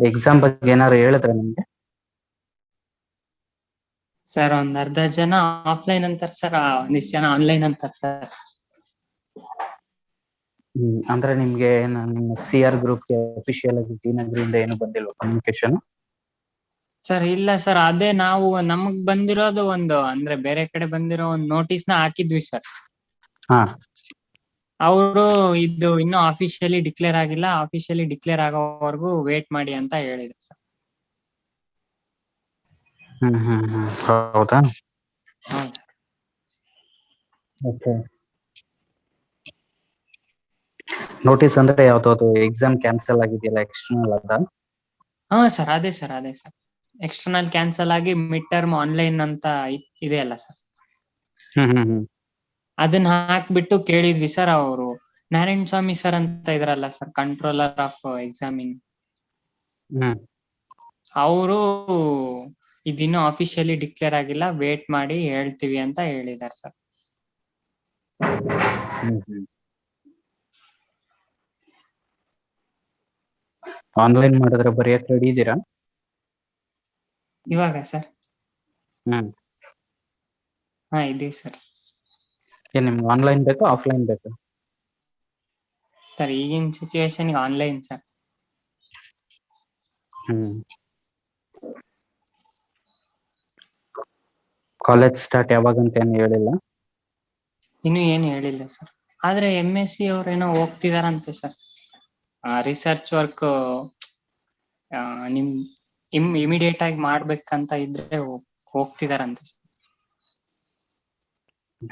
Exam ಬಗ್ಗೆ ಏನಾದ್ರು ಹೇಳಿದ್ರೆ ನಿಮ್ಗೆ? ಸರ್ ಒಂದ್ ಅರ್ಧ ಜನ ಆಫ್ಲೈನ್ ಅಂತಾರ ಸರ್, ಒಂದಿಷ್ಟು ಜನ ಆನ್ಲೈನ್ ಅಂತಾರ ಸರ್. ಅಂದ್ರೆ ನಿಮ್ಗೆ ನಿಮ್ಮ CR ಗ್ರೂಪ್ಗೆ ಅಫಿಷಿಯಲ್ ಆಗಿ ಟಿ-ನಗರಿಂದ ಏನು ಬಂದಿಲ್ವಾ ಕಮ್ಯುನಿಕೇಶನ್? ಸರ್ ಇಲ್ಲ ಸರ್, ಅದೇ ನಾವು ನಮಗ್ ಬಂದಿರೋದು ಒಂದು ಅಂದ್ರೆ ಬೇರೆ ಕಡೆ ಬಂದಿರೋ ಒಂದು ನೋಟಿಸ್ ನ ಹಾಕಿದ್ವಿ ಸರ್. ಹಾ, ಅವರು ಇದು ಇನ್ನೂ ಅಫಿಷಿಯಲಿ ಡಿಕ್ಲೇರ್ ಆಗಿಲ್ಲ, ಅಫಿಷಿಯಲಿ ಡಿಕ್ಲೇರ್ ಆಗೋವರೆಗೂ ವೇಟ್ ಮಾಡಿ ಅಂತ ಹೇಳಿದ್ರು ಸರ್. ಹೌದಾ? ಹೌದು ಸರ್. ಓಕೆ. ನೋಟಿಸ್ ಅಂದ್ರೆ ಯಾವ್ದಾದ್ರು ಎಕ್ಸಾಮ್ ಕ್ಯಾನ್ಸಲ್ ಆಗಿದೆಯಲ್ಲ, ಎಕ್ಸ್ಟರ್ನಲ್ ಅದ? ಹಾ ಸರ್, ಅದೇ ಸರ್. ಎಕ್ಸ್ಟರ್ನಲ್ ಕ್ಯಾನ್ಸಲ್ ಆಗಿ ಮಿಡ್ ಟರ್ಮ್ ಆನ್ಲೈನ್ ಅಂತ ಇದೆ ಅಲ್ಲ ಸರ್, ಅದನ್ನ ಹಾಕ್ಬಿಟ್ಟು ಕೇಳಿದ್ವಿ ಸರ್. ಅವರು ನಾರಾಯಣ ಸ್ವಾಮಿ ಸರ್ ಅಂತ ಇದ್ರಲ್ಲ ಸರ್, ಕಂಟ್ರೋಲರ್ ಆಫ್ ಎಕ್ಸಾಮಿಂಗ್, ಅವರು ಇದಿನ್ನೂ ಅಫಿಷಿಯಲಿ ಡಿಕ್ಲೇರ್ ಆಗಿಲ್ಲ, ವೇಟ್ ಮಾಡಿ ಹೇಳ್ತೀವಿ ಅಂತ ಹೇಳಿದಾರೆ ಸರ್. ಆನ್ಲೈನ್ ಮಾಡಿದ್ರೆ ಬರೆಯಕ್ ರೆಡಿ ಇದೀರಾ ಇವಾಗ ಸರ್? ಹಾ ಇದೀವಿ ಸರ್. ನಿಮ್ಗೆ ಆನ್ಲೈನ್ ಬೇಕಾ ಆಫ್ಲೈನ್ ಬೇಕಾ? ಸರ್ ಈಗಿನ situation online sir. College start ಯಾವಾಗಂತ ಏನು ಹೇಳಿಲ್ಲ? ಇನ್ನು ಏನು ಹೇಳಿಲ್ಲ ಸರ್, ಆದ್ರೆ MSc ಅವ್ರೇನೋ ಹೋಗ್ತಿದಾರಂತೆ ಸರ್. ರಿಸರ್ಚ್ ವರ್ಕ್ ನಿಮ್ ಇಮಿಡಿಯೇಟ್ ಆಗಿ ಮಾಡ್ಬೇಕಂತ ಇದ್ರೆ ಹೋಗ್ತಿದಾರಂತೆ.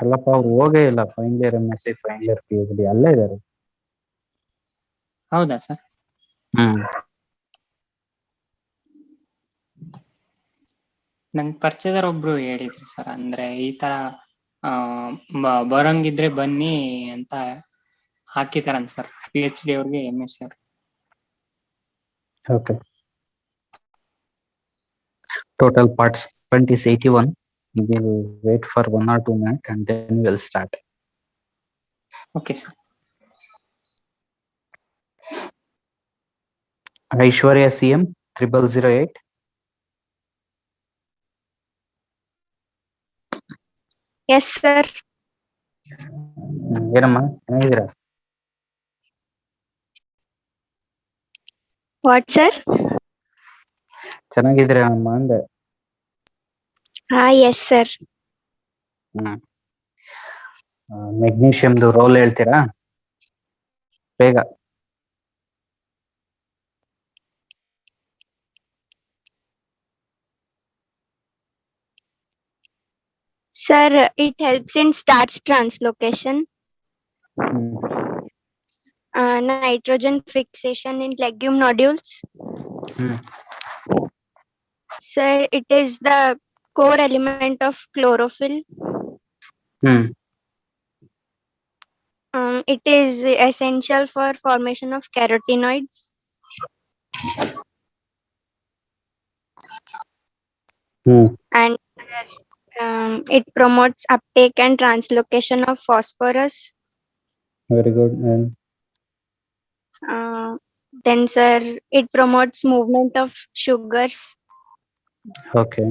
ಅಲ್ಲಪ್ಪ, ಅವ್ರು ಹೋಗೇ ಇಲ್ಲ. Final year MSc, final year PhD ಅಲ್ಲೇ ಇದಾರೆ. ಹೌದಾ ಸರ್? ನಂಗೆ ಪರಿಚಯದವ್ರು ಒಬ್ರು ಹೇಳಿದ್ರು ಸರ್, ಅಂದ್ರೆ ಈ ತರ ಬರಂಗಿದ್ರೆ ಬನ್ನಿ ಅಂತ ಹಾಕಿದಾರಂತ ಸರ್, PhD ಅವ್ರಿಗೆ MSc ಅವ್ರಿಗೆ. Okay. Total participant is 81. We'll wait for 1 or 2 minutes and then we'll start. Okay sir. Aishwarya CM 0008. Yes sir. ಏನಮ್ಮ ಚೆನ್ನಾಗಿದ್ದೀರಾ? What sir? ಚೆನ್ನಾಗಿದ್ದೀರಾ ಅಮ್ಮ ಅಂದೆ. Yes sir. ಮೆಗ್ನೀಷಿಯಮ್ದು ರೋಲ್ ಹೇಳ್ತೀರಾ ಬೇಗ? Sir, it helps in starch translocation, nitrogen fixation in legume nodules. Sir, it is the core element of chlorophyll. It is essential for formation of carotenoids. And it promotes uptake and translocation of phosphorus. Very good. Then sir, it promotes movement of sugars. Okay.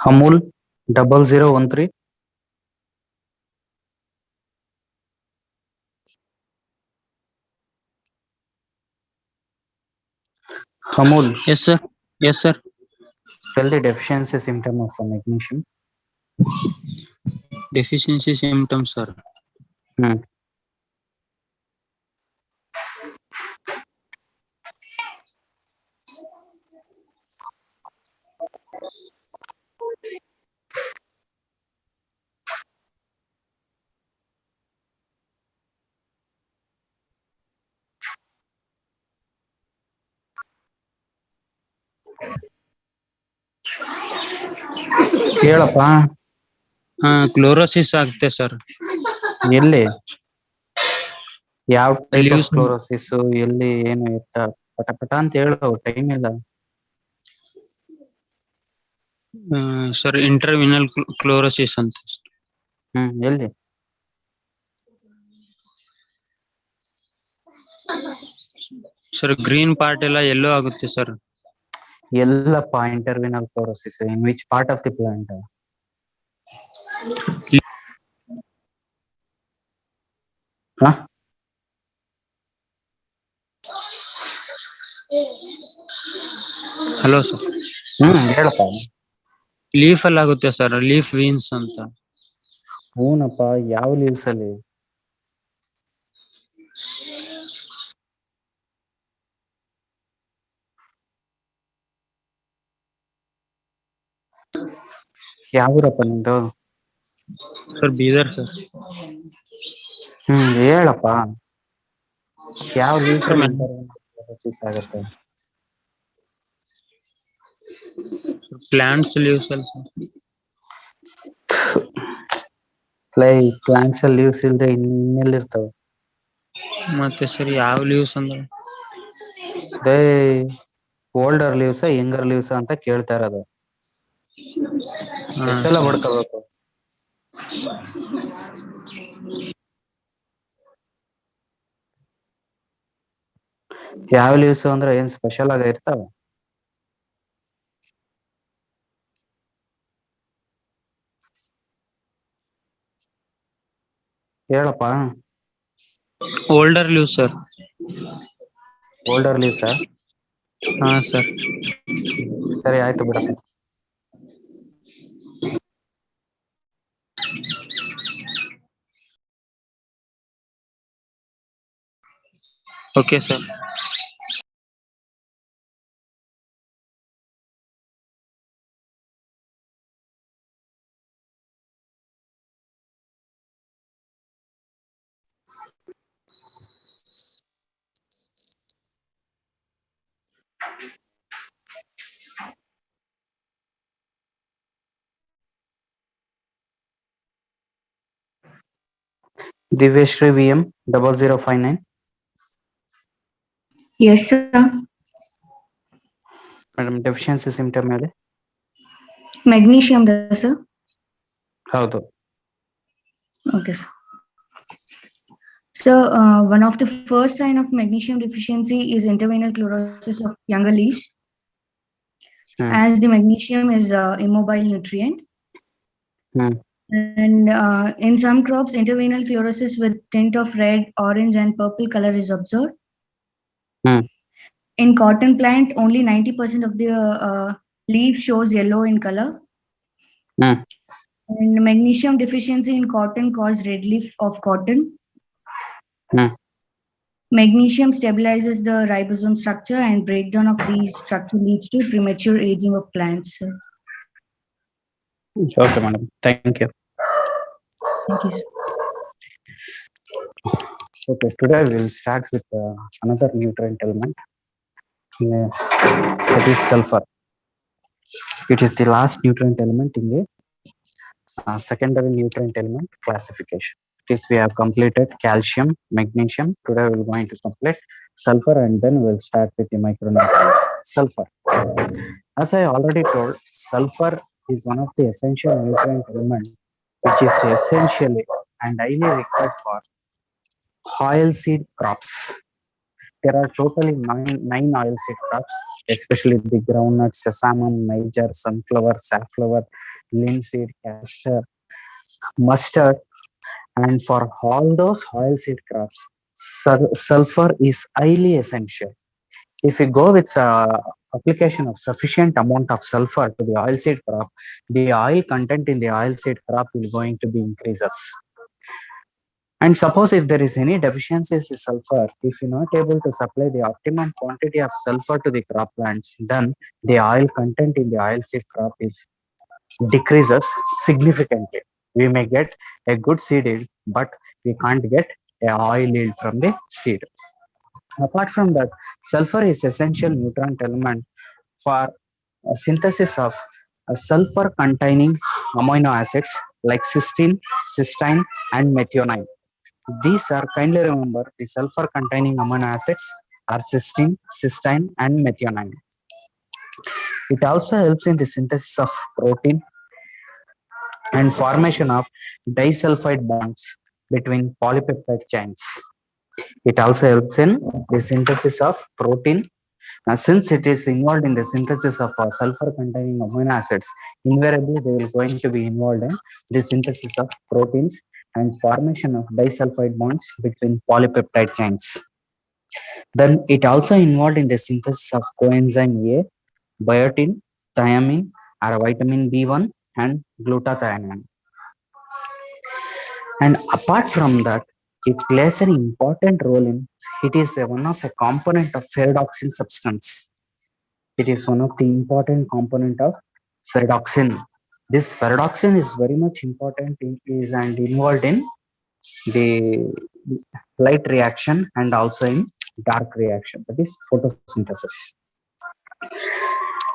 Amul 0013. Amul. Yes sir. Yes sir. Tell the deficiency symptom of magnesium. Deficiency symptoms sir. ಹೇಳಪ್ಪ. Chlorosis ಆಗುತ್ತೆ sir. ಎಲ್ಲಿ? ಯಾವ type of chlorosis? ಎಲ್ಲಿ? ಏನು ಎತ್ತ? ಪಟ ಅಂತ ಹೇಳು, ಟೈಮ್ ಇಲ್ಲ. ಸರ್ ಇಂಟರ್ವಿನಲ್ ಕ್ಲೋರೋಸಿಸ್ ಅಂತ. ಎಲ್ಲಿ? ಸರ್ ಗ್ರೀನ್ ಪಾರ್ಟ್ ಎಲ್ಲ ಎಲ್ಲೋ ಆಗುತ್ತೆ ಸರ್. ಎಲ್ಲಪ್ಪ interveinal chlorosis in which part of the plant? Hello sir, ಹೇಳಪ್ಪ. ಲೀಫ್ ಅಲ್ಲಿ ಆಗುತ್ತೆ ಸರ್, ಲೀಫ್ ವೀನ್ಸ್ ಅಂತ. ಹೂನಪ್ಪ, ಯಾವ ಲೀವ್ಸ್ ಅಲ್ಲಿ? ಯಾವೂರಪ್ಪ ನಿಂದು? Sir Bidar sir. ಹೇಳಪ್ಪ, ಯಾವ ಲೀವ್ಸ್ Sir, ಅಲ್ಲಿ ಕ್ಲೋರೋಸಿಸ್ ಆಗುತ್ತೆ? ಪ್ಲಾಂಟ್ಸ್ ಲೀವ್ಸ್ ಅಲ್ಲಿ ಸರ್. ಪ್ಲಾಂಟ್ಸ್ ಅಲ್ಲಿ ಲೀವ್ಸ್ ಇಲ್ದೆ ಇನ್ನೆಲ್ಲಿರ್ತವೆ? ಮತ್ತೆ ಸರ್ ಯಾವ ಲೀವ್ಸ್ ಅಂದ್ರೆ? ಓಲ್ಡರ್ ಲೀವ್ಸ್ ಯಂಗರ್ ಲೀವ್ಸ್ ಅಂತ ಕೇಳ್ತಾ ಇರೋದು. ಹಾ, ಎಷ್ಟೆಲ್ಲ sir. ಬಡ್ಕೋಬೇಕು? ಯಾವ ಲೀವ್ಸ್ ಅಂದ್ರೆ ಏನ್ ಸ್ಪೆಷಲ್ ಆಗಿ ಇರ್ತಾವ? ಹೇಳಪ್ಪ. Older leaves sir. Older leaves? ಹಾ ಸರ್. ಸರಿ, ಆಯ್ತು ಬಿಡಪ್ಪ. Okay sir. Divyashree VM 0059. Yes, sir. Madam, deficiency symptom ಮೇಲೆ Magnesium, sir. ಹೌದು. Okay, sir. So, one of the first sign of magnesium deficiency is intervenous chlorosis of younger leaves, as the magnesium is immobile nutrient. And in some crops, intervenous chlorosis with tint of red, orange, and purple color is observed. In cotton plant, only 90% of the leaf shows yellow in color. And magnesium deficiency in cotton cause red leaf of cotton. Magnesium stabilizes the ribosome structure, and breakdown of these structure leads to premature aging of plants. Okay, madam. Thank you. Thank you, sir. Okay, today we will start with another nutrient element. That is sulfur. It is the last nutrient element in the secondary nutrient element classification. This we have completed calcium, magnesium. Today we are going to complete sulfur, and then we will start with the micronutrients. Sulfur. As I already told, sulfur is one of the essential nutrient elements which is essentially and highly required for oilseed crops. There are totally nine oilseed crops, especially the groundnut, sesame, major, sunflower, safflower, linseed, castor, mustard. And for all those oilseed crops, sulfur is highly essential. If we go with application of sufficient amount of sulfur to the oilseed crop, the oil content in the oilseed crop is going to be increases. And suppose if there is any deficiencies in sulfur, if you're not able to supply the optimum quantity of sulfur to the crop plants, then the oil content in the oilseed crop is decreases significantly. We may get a good seed yield, but we can't get a oil yield from the seed. Apart from that, sulfur is essential nutrient element for synthesis of sulfur containing amino acids like cysteine, cysteine, and methionine. These are, kindly remember, the sulfur containing amino acids are cysteine, cysteine, and methionine. It also helps in the synthesis of protein and formation of disulfide bonds between polypeptide chains. It also helps in the synthesis of protein. Since it is involved in the synthesis of sulfur containing amino acids, invariably they will going to be involved in the synthesis of proteins and formation of disulfide bonds between polypeptide chains. Then it also involved in the synthesis of coenzyme A, biotin, thiamine, or vitamin B1 and glutathione. And apart from that, it plays an important role in, it is one of a component of ferredoxin substance. It is one of the important component of ferredoxin. This ferredoxin is very much important and involved in the light reaction and also in dark reaction, that is photosynthesis.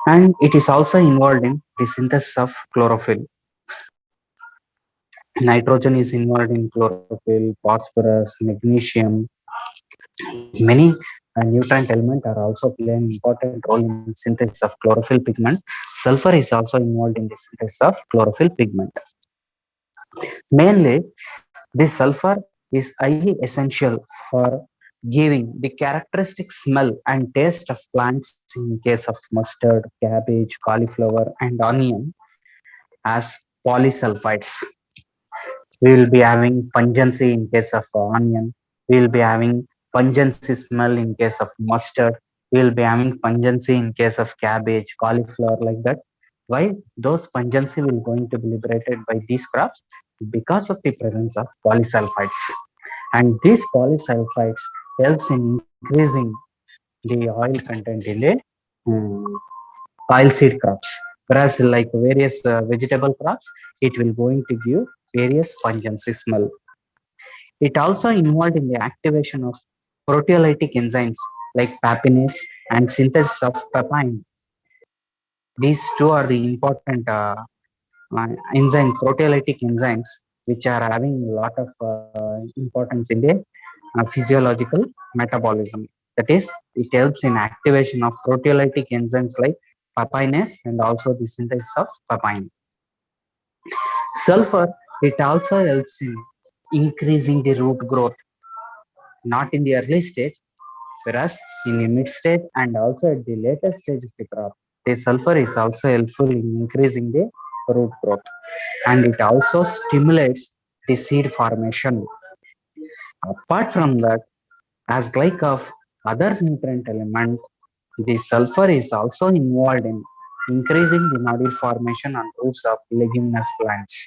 And it is also involved in the synthesis of chlorophyll. Nitrogen is involved in chlorophyll, phosphorus, magnesium. Many nutrient elements are also playing an important role in synthesis of chlorophyll pigment. Sulfur is also involved in the synthesis of chlorophyll pigment. Mainly, this sulfur is highly essential for giving the characteristic smell and taste of plants in case of mustard, cabbage, cauliflower, and onion as polysulfides. We will be having pungency in case of onion. We will be having pungency smell in case of mustard. We will be having pungency in case of cabbage, cauliflower, like that. Why? Those pungency will going to be liberated by these crops because of the presence of polysulfides. And these polysulfides helps in increasing the oil content in the oilseed crops. Whereas like various vegetable crops, it will going to give various pungency smell. It also involved in the activation of proteolytic enzymes like papainase and synthesis of papain. These two are the important enzyme, proteolytic enzymes, which are having a lot of importance in the physiological metabolism. That is, it helps in activation of proteolytic enzymes like papainase and also the synthesis of papain. Sulfur, it also helps in increasing the root growth, not in the early stage, whereas in the mid stage and also at the later stage of the crop, the sulfur is also helpful in increasing the root growth, and it also stimulates the seed formation. Apart from that, as like of other nutrient element, the sulfur is also involved in increasing the nodule formation on roots of leguminous plants.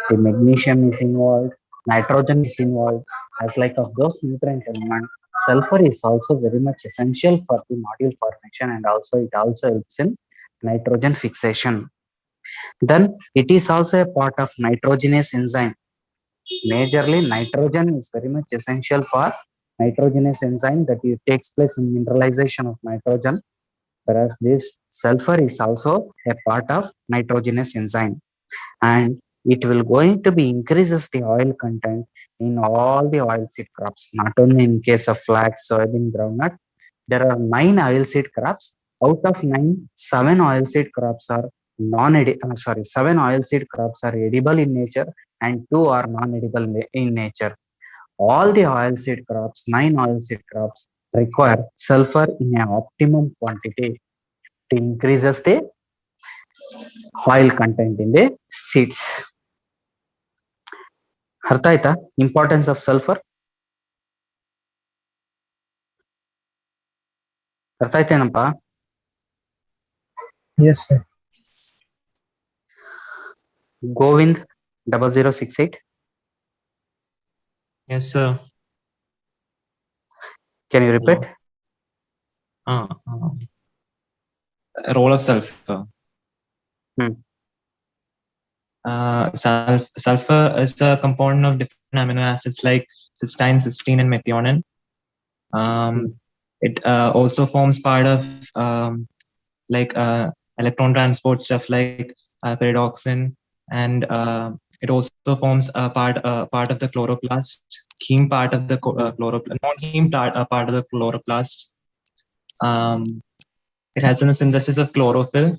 The magnesium is involved, nitrogen is involved. As like of those nutrient elements, sulfur is also very much essential for the nodule formation, and also it also helps in nitrogen fixation. Then it is also a part of nitrogenase enzyme. Majorly, nitrogen is very much essential for nitrogenase enzyme that it takes place in mineralization of nitrogen, whereas this sulfur is also a part of nitrogenase enzyme, and it will going to be increases the oil content in all the oilseed crops, not only in case of flax, soybean, groundnut. There are 9 oilseed crops. Out of 9, 7 oilseed crops are 7 oilseed crops are edible in nature and 2 are non-edible in nature. All the oilseed crops, 9 oilseed crops, require sulfur in an optimum quantity to increases the oil content in the seeds. ಅರ್ಥ ಆಯ್ತಾ importance of sulphur? ಅರ್ಥ ಆಯ್ತೇನಪ್ಪ? Yes, sir. Govind 0068. Yes, sir. Can you repeat? Role of sulfur. Sulfur is a component of different amino acids like cysteine, cysteine, and methionine. It also forms part of electron transport stuff like pyridoxine, and it also forms a part of the chloroplast, heme part of the chloroplast, non-heme part of the chloroplast. It helps in the synthesis of chlorophyll.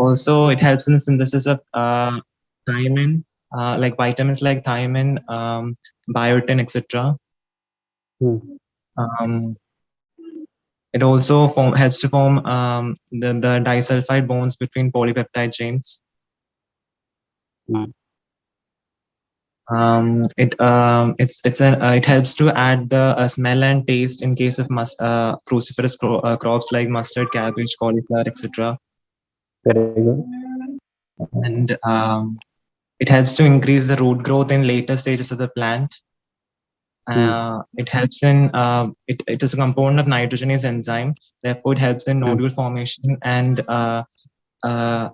Also, it helps in the synthesis of thiamine, like vitamins like thiamine, biotin, etc. Hmm. It also helps to form the disulfide bonds between polypeptide chains. Hmm. It helps to add the smell and taste in case of cruciferous crops like mustard, cabbage, cauliflower, etc. Very good. And it helps to increase the root growth in later stages of the plant. It helps in it is a component of nitrogenase enzyme. Therefore, it helps in nodule formation and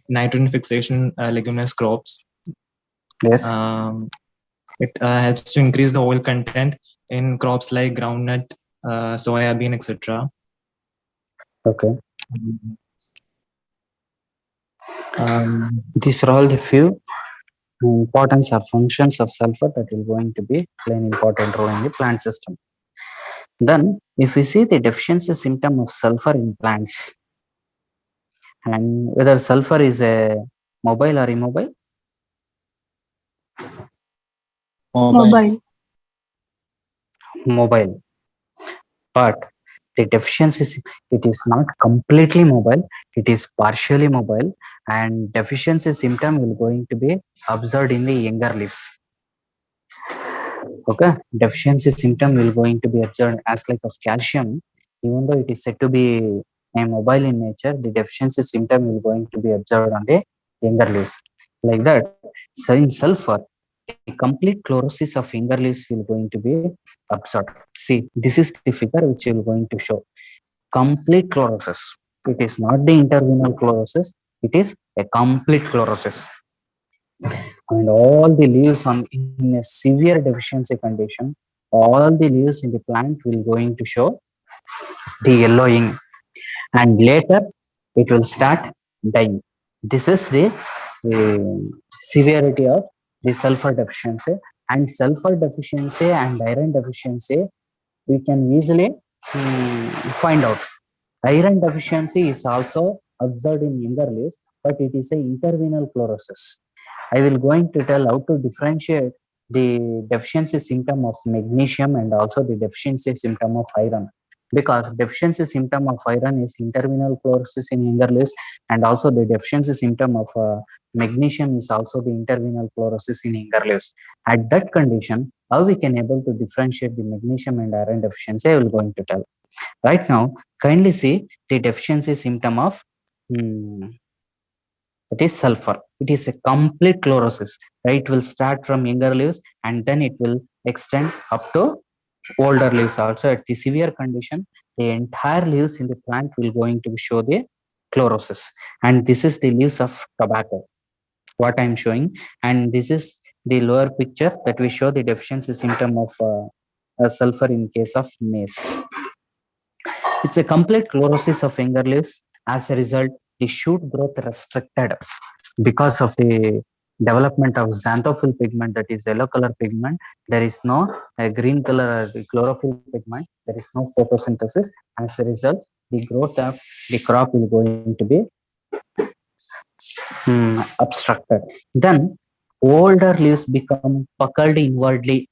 nitrogen fixation leguminous crops. Yes. It helps to increase the oil content in crops like groundnut, soybean, etc. Okay. These are all the few importance or functions of sulfur that will going to be play an important role in the plant system. Then, if we see the deficiency symptom of sulfur in plants, and whether sulfur is a mobile or immobile, mobile, but the deficiency, it is not completely mobile, it is partially mobile, and deficiency symptom will going to be observed in the younger leaves. Okay, deficiency symptom will going to be observed as like of calcium, even though it is said to be a mobile in nature, the deficiency symptom will going to be observed on the younger leaves. Like that, so in sulfur, the complete chlorosis of younger leaves will going to be observed. See, this is the figure which will going to show complete chlorosis. It is not the intervenal chlorosis, it is a complete chlorosis. And all the leaves in a severe deficiency condition, all the leaves in the plant will going to show the yellowing, and later it will start dying. This is the severity of the sulfur deficiency. And sulfur deficiency and iron deficiency, we can easily find out. Iron deficiency is also observed in younger leaves, but it is a intervenal chlorosis. I will going to tell how to differentiate the deficiency symptom of magnesium and also the deficiency symptom of iron, because deficiency symptom of iron is intervenal chlorosis in younger leaves, and also the deficiency symptom of magnesium is also the intervenal chlorosis in younger leaves. At that condition, how we can able to differentiate the magnesium and iron deficiency, I will going to tell. Right now, kindly see the deficiency symptom of it is sulfur. It is a complete chlorosis. Right? It will start from younger leaves and then it will extend up to older leaves also. At the severe condition, the entire leaves in the plant will going to show the chlorosis. And this is the leaves of tobacco, what I am showing. And this is the lower picture that we show the deficiency symptom of sulfur in case of maize. It's a complete chlorosis of younger leaves. As a result, the shoot growth restricted because of the development of xanthophyll pigment, that is yellow color pigment. There is no green color chlorophyll pigment. There is no photosynthesis. As a result, the growth of the crop will going to be obstructed. Then older leaves become puckered inwardly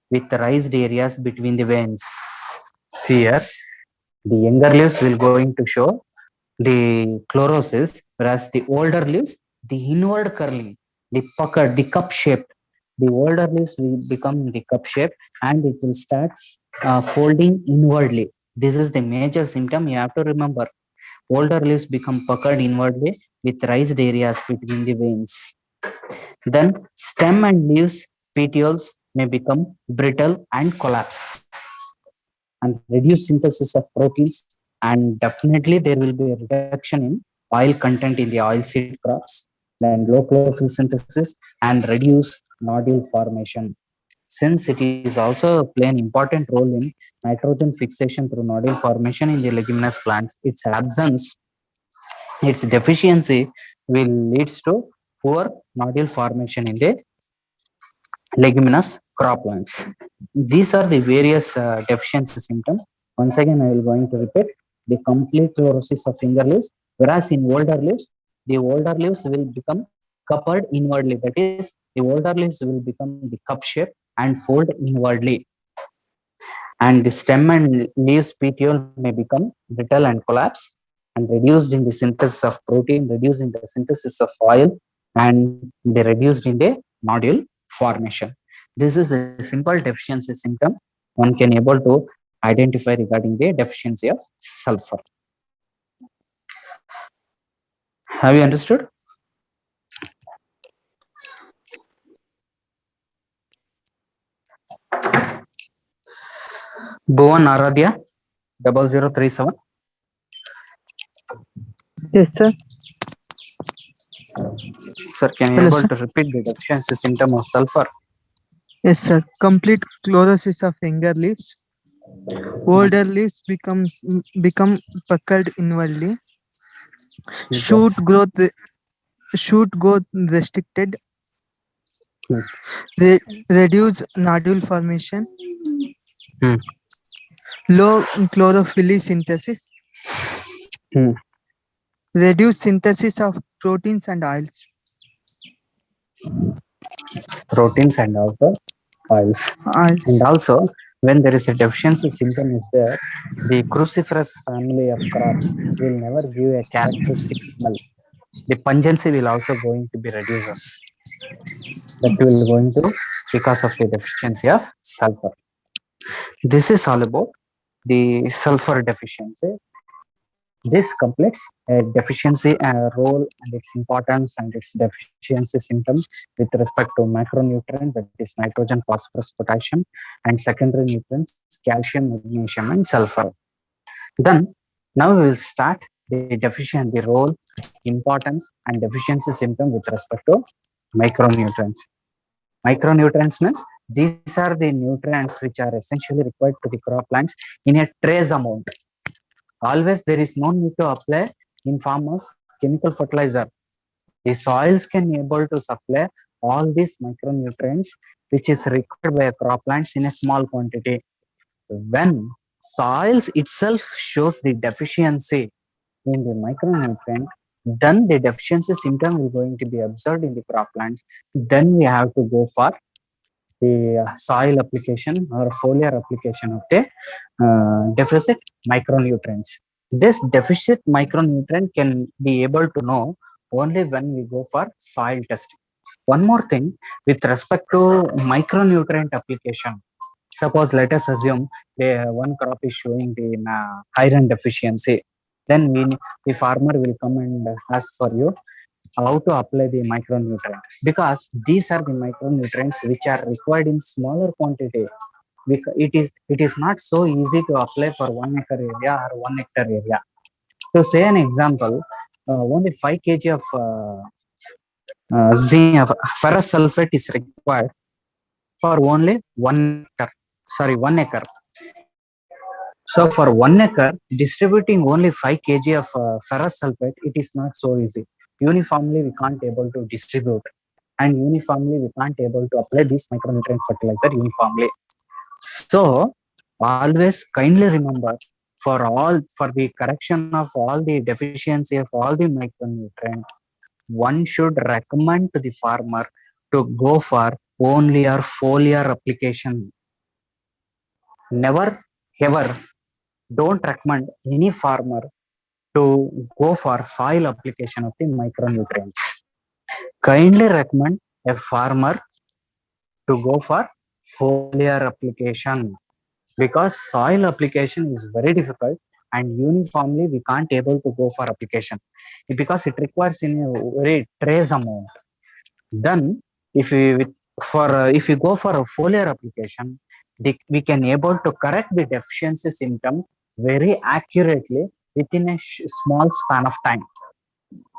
with raised areas between the veins. Here, the younger leaves will going to show the chlorosis, whereas the older leaves, the inward curling, the puckered, the cup shaped. The older leaves will become the cup shape and it will start folding inwardly. This is the major symptom you have to remember. Older leaves become puckered inwardly with raised areas between the veins. Then stem and leaves petioles may become brittle and collapse, and reduced synthesis of proteins, and definitely there will be a reduction in oil content in the oilseed crops, then low chlorophyll synthesis and reduced nodule formation. Since it is also play an important role in nitrogen fixation through nodule formation in the leguminous plants, its absence, its deficiency will leads to poor nodule formation in the leguminous croplands. These are the various deficiency symptoms. Once again, I will going to repeat the complete chlorosis of finger leaves, whereas in older leaves, the older leaves will become coupled inwardly. That is, the older leaves will become the cup shape and fold inwardly. And the stem and leaves petiole may become brittle and collapse and reduced in the synthesis of protein, reduced in the synthesis of oil, and they reduced in the nodule formation. This is a simple deficiency symptom one can able to identify regarding the deficiency of sulfur. Have you understood? Bhuvan Aradhya 0037. Yes, sir. Sir, can you Hello, able sir. to repeat the deficiency symptom of sulfur? Yes, sir. Complete chlorosis of younger leaves. Older leaves become puckered inwardly. Shoot growth restricted. Hmm. Reduce nodule formation. Hmm. Low chlorophyll synthesis. Hmm. Reduce synthesis of proteins and oils. Proteins and also oils. And also, when there is a deficiency symptom is there, the cruciferous family of crops will never give a characteristic smell. The pungency will also going to be reduces. That will going to because of the deficiency of sulfur. This is all about the sulfur deficiency. This completes a deficiency role and its importance and its deficiency symptoms with respect to macronutrient, that is nitrogen, phosphorus, potassium, and secondary nutrients, calcium, magnesium, and sulfur. Then, now we will start the deficiency, the role, importance, and deficiency symptom with respect to micronutrients. Micronutrients means these are the nutrients which are essentially required to the crop plants in a trace amount. Always there is no need to apply in form of chemical fertilizer. The soils can able to supply all these micronutrients which is required by crop plants in a small quantity. When soils itself shows the deficiency in the micronutrient, then the deficiency symptom is going to be observed in the crop plants. Then we have to go for the soil application or foliar application of the deficit micronutrients. This deficit micronutrient can be able to know only when we go for soil testing. One more thing with respect to micronutrient application. Suppose let us assume one crop is showing the iron deficiency. Then the farmer will come and ask for you how to apply the micronutrients, because these are the micronutrients which are required in smaller quantity. It is not so easy to apply for 1 acre area or 1 hectare area. To say an example, only 5 kg of zinc, ferrous sulfate is required for only 1 hectare. Sorry, 1 acre. So for 1 acre, distributing only 5 kg of ferrous sulfate, it is not so easy. Uniformly, we can't able to distribute, and uniformly we can't able to apply this micronutrient fertilizer uniformly. So always kindly remember, for the correction of all the deficiency of all the micronutrient, one should recommend to the farmer to go for only or foliar application. Never ever don't recommend any farmer to go for soil application of the micronutrients. Kindly recommend a farmer to go for foliar application, because soil application is very difficult and uniformly we can't able to go for application because it requires in a very trace amount. Then if we go for a foliar application, we can able to correct the deficiency symptom very accurately within a small span of time.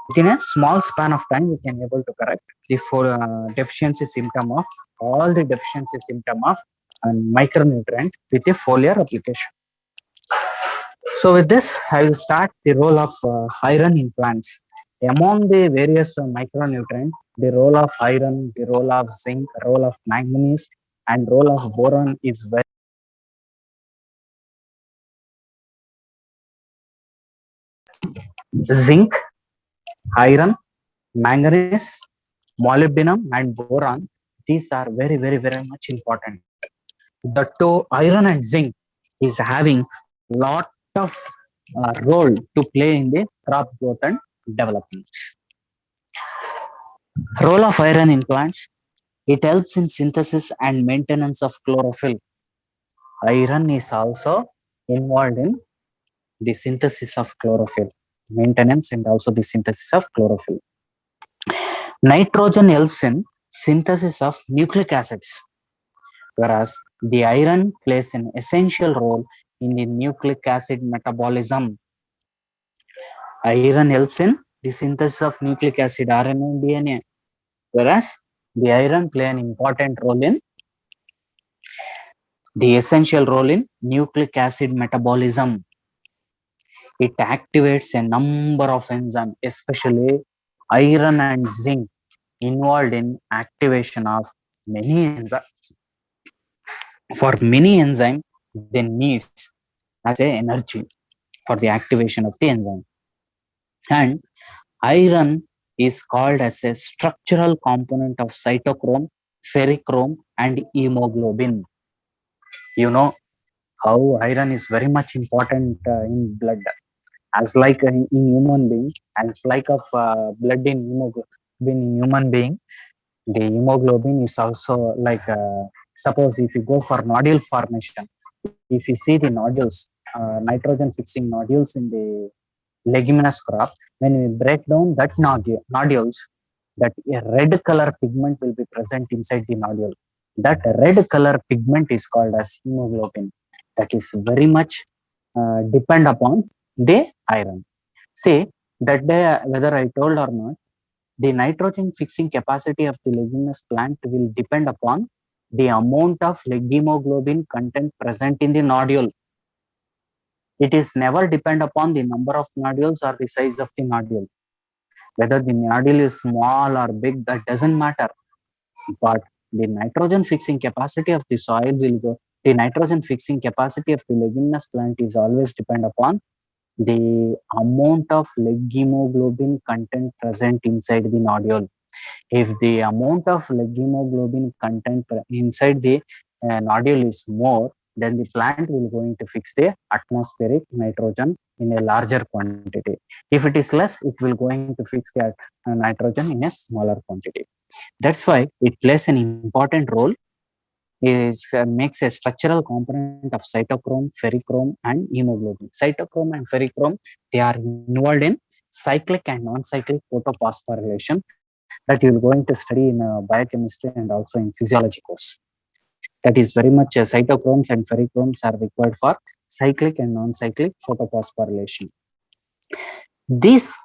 Within a small span of time, we can able to correct the deficiency symptom of all the deficiency symptom of micronutrient with a foliar application. So with this, I will start the role of iron in plants. Among the various micronutrients, the role of iron, the role of zinc, role of manganese, and role of boron is very zinc, iron, manganese, molybdenum and boron. These are very, very, very much important. The two, iron and zinc, is having lot of role to play in the crop growth and development. Role of iron in plants: it helps in synthesis and maintenance of chlorophyll. Iron is also involved in the synthesis of chlorophyll, maintenance and also the synthesis of chlorophyll. Nitrogen helps in synthesis of nucleic acids, whereas the iron plays an essential role in the nucleic acid metabolism. Iron helps in the synthesis of nucleic acid, RNA and DNA, whereas the iron play an important role in the essential role in nucleic acid metabolism. It activates a number of enzymes, especially iron and zinc, involved in activation of many enzymes. For many enzymes, they need as a energy for the activation of the enzyme. And iron is called as a structural component of cytochrome, ferrichrome, and hemoglobin. You know how iron is very much important in blood, as like in human being, as like of blood in hemoglobin in human being. The hemoglobin is also like suppose if you go for nodule formation, if you see the nodules, nitrogen fixing nodules in the leguminous crop, when we break down that nodules, that a red color pigment will be present inside the nodule. That red color pigment is called as hemoglobin. That is very much depend upon the iron. See, that day, whether I told or not, the nitrogen fixing capacity of the leguminous plant will depend upon the amount of hemoglobin content present in the nodule. It is never depend upon the number of nodules or the size of the nodule. Whether the nodule is small or big, that doesn't matter. But the nitrogen fixing capacity of the soil will go, the nitrogen fixing capacity of the leguminous plant is always depend upon the amount of hemoglobin content present inside the nodule. If the amount of hemoglobin content inside the nodule is more, then the plant will going to fix the atmospheric nitrogen in a larger quantity. If it is less, it will going to fix the nitrogen in a smaller quantity. That's why it plays an important role. Is makes a structural component of cytochrome, ferrichrome, and hemoglobin. Cytochrome and ferrichrome, they are involved in cyclic and non-cyclic photophosphorylation that you're going to study in biochemistry and also in physiology course. That is very much cytochromes and ferrichromes are required for cyclic and non-cyclic photophosphorylation. This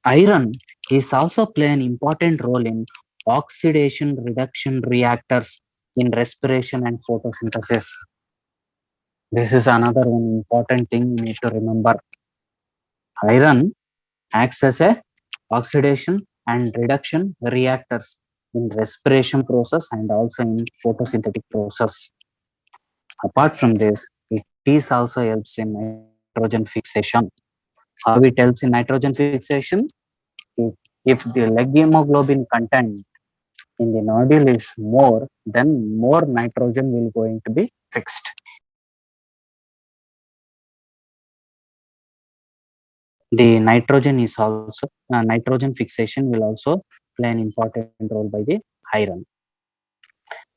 iron is also play an important role in oxidation reduction reactors in respiration and photosynthesis. This is another one important thing you need to remember. Iron acts as a oxidation and reduction reactors in respiration process and also in photosynthetic process. Apart from this, it is also helps in nitrogen fixation. How it helps in nitrogen fixation? If the hemoglobin content in the nodule is more, then more nitrogen will going to be fixed. The nitrogen is also nitrogen fixation will also play an important role by the iron.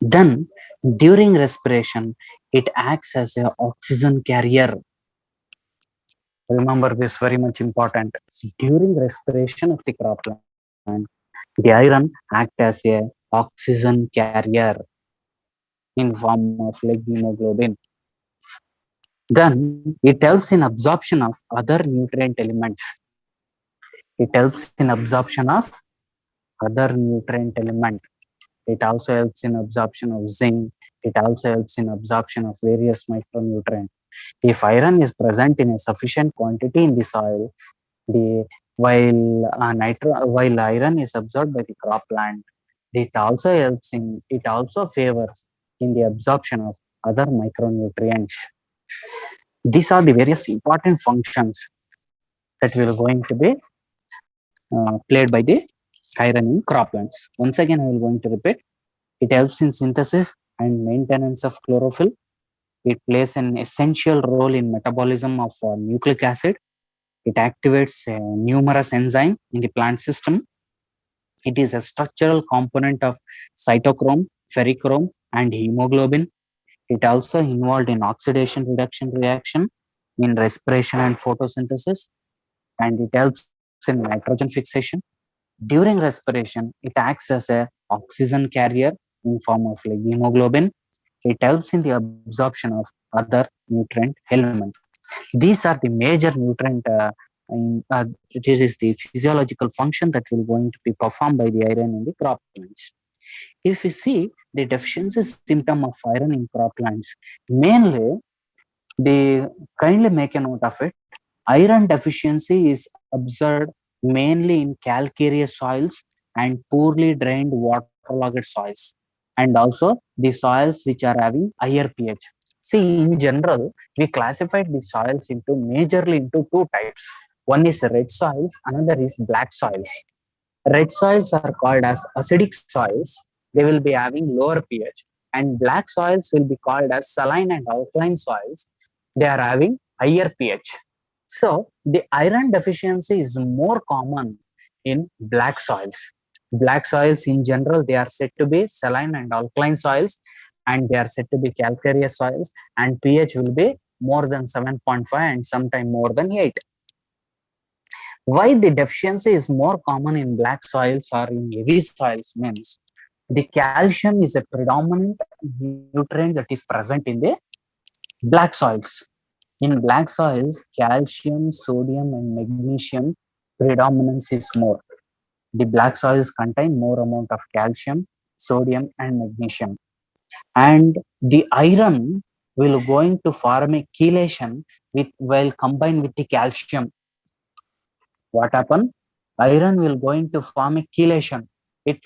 Then during respiration, it acts as an oxygen carrier. Remember this, very much important. During respiration of the cropland, the iron acts as a oxygen carrier in form of hemoglobin. Then it helps in absorption of other nutrient elements. It helps in absorption of other nutrient element. It also helps in absorption of zinc. It also helps in absorption of various micronutrients. If iron is present in a sufficient quantity in the soil, while iron is absorbed by the cropland, it also helps in, it also favors in the absorption of other micronutrients. These are the various important functions that will going to be played by the iron in croplands. Once again, I will going to repeat. It helps in synthesis and maintenance of chlorophyll. It plays an essential role in metabolism of nucleic acid. It activates numerous enzymes in the plant system. It is a structural component of cytochrome, ferrochrome, and hemoglobin. It also involved in oxidation reduction reaction in respiration and photosynthesis, and it helps in nitrogen fixation. During respiration, it acts as a oxygen carrier in form of like hemoglobin. It helps in the absorption of other nutrient elements. These are the major nutrient. This is the physiological function that will going to be performed by the iron in the crop plants. If you see the deficiency symptom of iron in croplands, mainly they kindly make a note of it. Iron deficiency is observed mainly in calcareous soils and poorly drained waterlogged soils, and also the soils which are having higher pH. See, in general, we classified the soils into majorly into two types. One is red soils, another is black soils. Red soils are called as acidic soils. They will be having lower pH. And black soils will be called as saline and alkaline soils. They are having higher pH. So the iron deficiency is more common in black soils. Black soils in general, they are said to be saline and alkaline soils, and they are said to be calcareous soils, and pH will be more than 7.5 and sometimes more than 8. Why the deficiency is more common in black soils or in heavy soils means the calcium is a predominant nutrient that is present in the black soils. In black soils, calcium, sodium, and magnesium predominance is more. The black soils contain more amount of calcium, sodium, and magnesium. And the iron will going to form a chelation with while combined with the calcium. What happen? Iron will going to form a chelation. It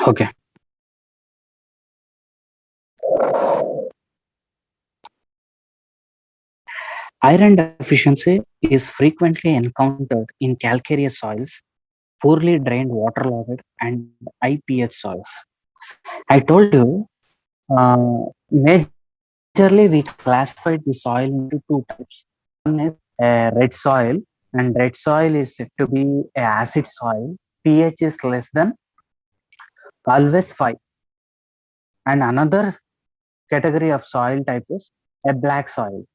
Okay. Iron deficiency is frequently encountered in calcareous soils, poorly drained, waterlogged, and high pH soils. I told you, majorly we classified the soil into two types. One is red soil, and red soil is said to be an acid soil. pH is less than always 5. And another category of soil type is a black soil.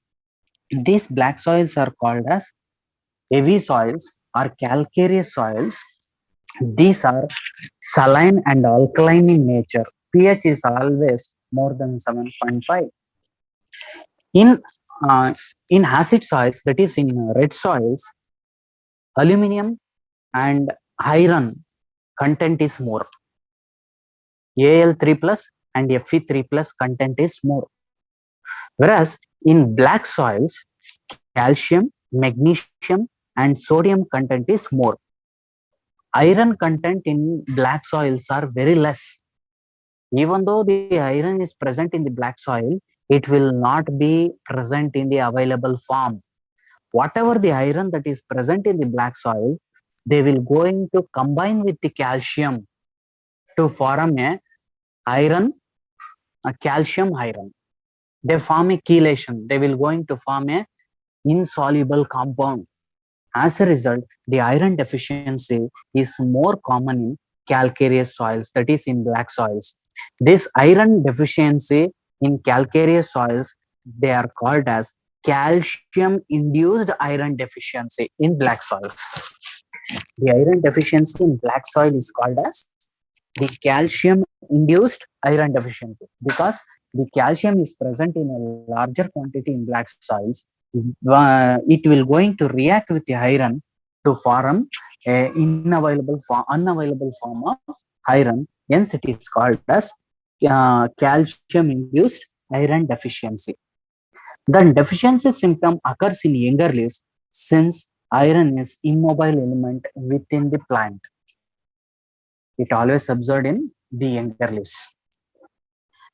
These black soils are called as heavy soils or calcareous soils. These are saline and alkaline in nature. pH is always more than 7.5. In in acid soils, that is in red soils, aluminum and iron content is more. Al3 plus and Fe3 plus content is more. Whereas in black soils, calcium, magnesium, and sodium content is more. Iron content in black soils are very less. Even though the iron is present in the black soil, it will not be present in the available form. Whatever the iron that is present in the black soil, they will going to combine with the calcium to form a iron, a calcium iron. They form a chelation. They will going to form a insoluble compound. As a result, the iron deficiency is more common in calcareous soils, that is in black soils. This iron deficiency in calcareous soils, they are called as calcium-induced iron deficiency in black soils. The iron deficiency in black soil is called as the calcium-induced iron deficiency because the calcium is present in a larger quantity in black soils. It will going to react with the iron to form a unavailable form of iron. Hence, it is called as calcium-induced iron deficiency. The deficiency symptom occurs in younger leaves since iron is immobile element within the plant. It always observed in the younger leaves.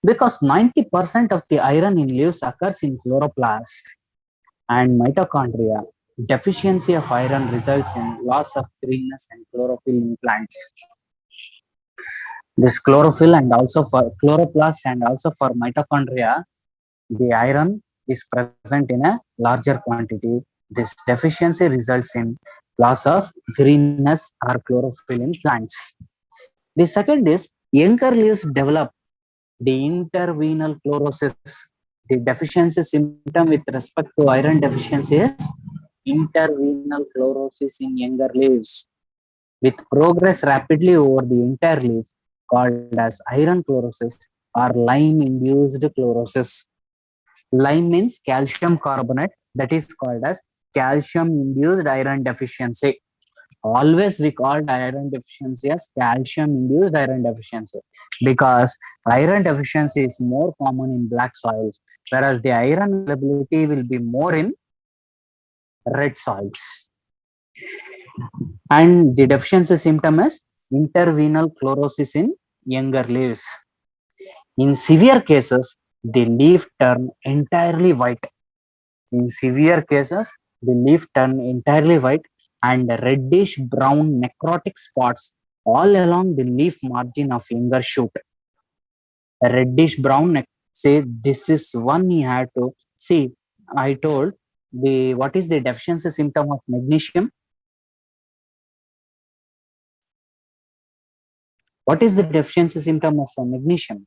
Because 90% of the iron in leaves occurs in chloroplast and mitochondria, deficiency of iron results in loss of greenness and chlorophyll in plants. This chlorophyll and also for chloroplast and also for mitochondria, the iron is present in a larger quantity. This deficiency results in loss of greenness or chlorophyll in plants. The second is younger leaves develop the intervenal chlorosis. The deficiency symptom with respect to iron deficiency is intervenal chlorosis in younger leaves, with progress rapidly over the entire leaf, called as iron chlorosis or lime-induced chlorosis. Lime means calcium carbonate, that is called as calcium-induced iron deficiency. Always we called iron deficiency as calcium-induced iron deficiency because iron deficiency is more common in black soils, whereas the iron availability will be more in red soils. And the deficiency symptom is intervenal chlorosis in younger leaves. In severe cases, the leaf turn entirely white. In severe cases, the leaf turn entirely white and reddish brown necrotic spots all along the leaf margin of younger shoot. A reddish brown, say this is one you have to see. I told the what is the deficiency symptom of magnesium? What is the deficiency symptom of magnesium?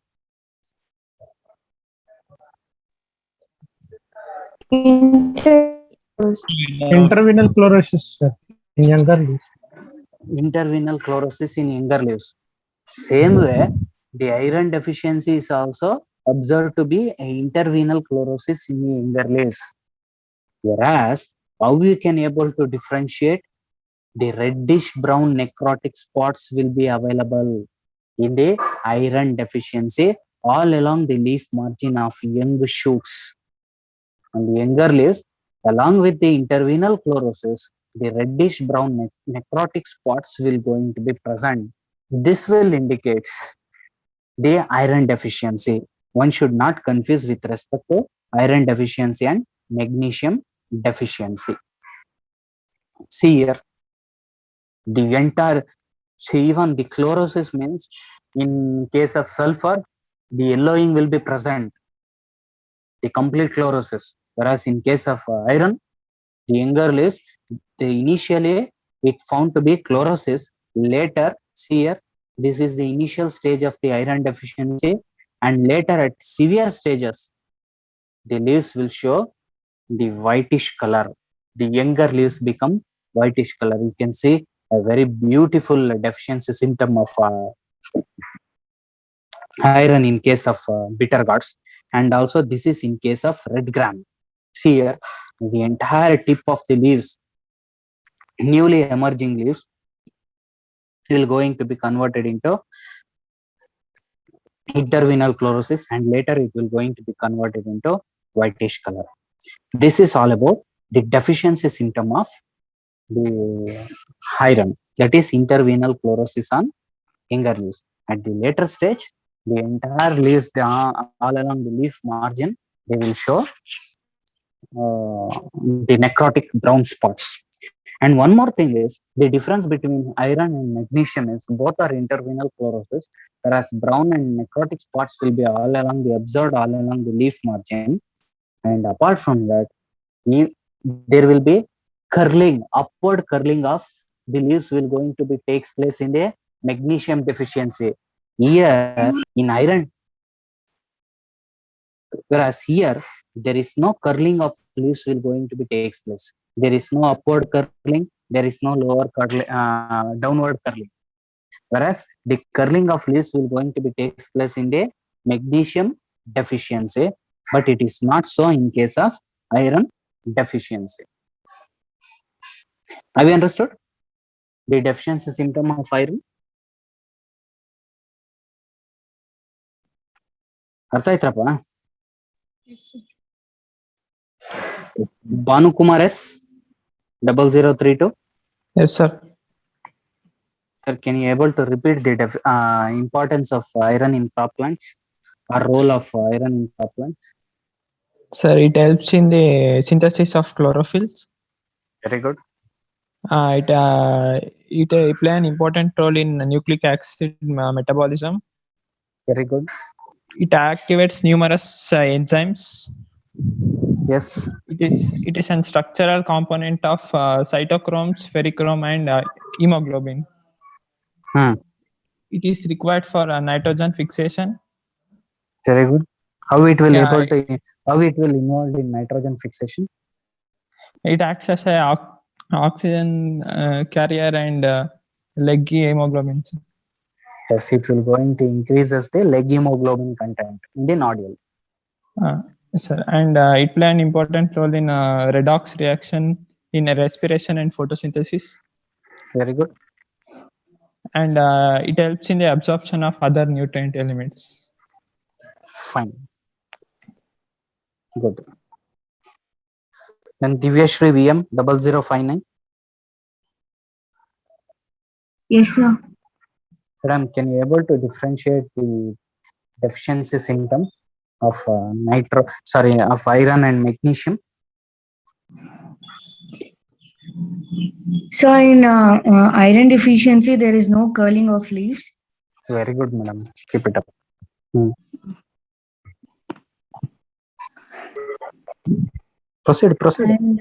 Intervenal chlorosis, sir, in younger leaves. Intervenal chlorosis in younger leaves. Same way, the iron deficiency is also observed to be an intervenal chlorosis in younger leaves. Whereas, how we can able to differentiate the reddish brown necrotic spots will be available in the iron deficiency all along the leaf margin of young shoots. And the younger leaves, along with the intervenal chlorosis, the reddish brown necrotic spots will going to be present This will indicates the iron deficiency. One should not confuse with respect to iron deficiency and magnesium deficiency. See here, the entire, see even the chlorosis means in case of sulfur, the yellowing will be present, the complete chlorosis. Whereas in case of iron, the younger leaves, the initially it found to be chlorosis. Later, see here, this is the initial stage of the iron deficiency, and later at severe stages, the leaves will show the whitish color. The younger leaves become whitish color. You can see a very beautiful deficiency symptom of iron in case of bitter gourds, and also this is in case of red gram. See here, the entire tip of the leaves, newly emerging leaves, will going to be converted into intervenal chlorosis, and later it will going to be converted into whitish color. This is all about the deficiency symptom of the iron, that is intervenal chlorosis on younger leaves. At the later stage, the entire leaves, all along the leaf margin, they will show the necrotic brown spots. And one more thing is, the difference between iron and magnesium is both are intervenal chlorosis, whereas brown and necrotic spots will be all along the observed all along the leaf margin. And apart from that, there will be curling, upward curling of the leaves will going to be takes place in the magnesium deficiency. Here in iron, whereas here there is no curling of leaves will going to be takes place. There is no upward curling, there is no lower curling, downward curling. Whereas the curling of leaves will going to be takes place in the magnesium deficiency, but it is not so in case of iron deficiency. Have you understood the deficiency symptom of iron? ಅರ್ಥ ಆಯ್ತ್ರಪ್ಪ? Bhanukumar S 0032. Yes, sir. Sir, can you able to repeat the importance of iron in crop plants or role of iron in crop plants? Sir, it helps in the synthesis of chlorophyll. Very good. It play an important role in nucleic acid metabolism. Very good. It activates numerous enzymes. Yes. It is a structural component of cytochromes, ferrochrome, and hemoglobin. It is required for nitrogen fixation. Very good. How it will involve in nitrogen fixation? It acts as a oxygen carrier and leggy hemoglobin. Yes, it will going to increase as the leg hemoglobin content in the nodule. Yes, sir. And it play an important role in redox reaction in respiration and photosynthesis. Very good. And it helps in the absorption of other nutrient elements. Fine. Good. Then Divyashri VM 0059. Yes, sir. Madam, can you able to differentiate the deficiency symptom of of iron and magnesium? So in iron deficiency, there is no curling of leaves. Very good, madam. Keep it up. Proceed. And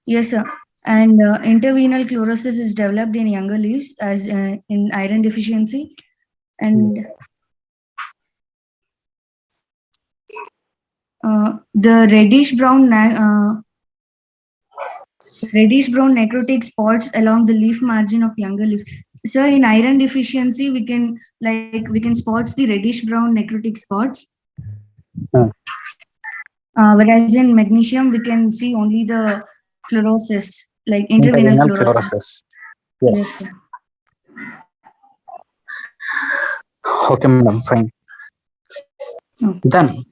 yes, sir. And intervenal chlorosis is developed in younger leaves as in iron deficiency. And the reddish brown necrotic spots along the leaf margin of younger leaf. So in iron deficiency, we can spot the reddish brown necrotic spots. Whereas in magnesium, we can see only the chlorosis, like intervenal chlorosis. Yes. Okay, madam. Fine. Okay. Then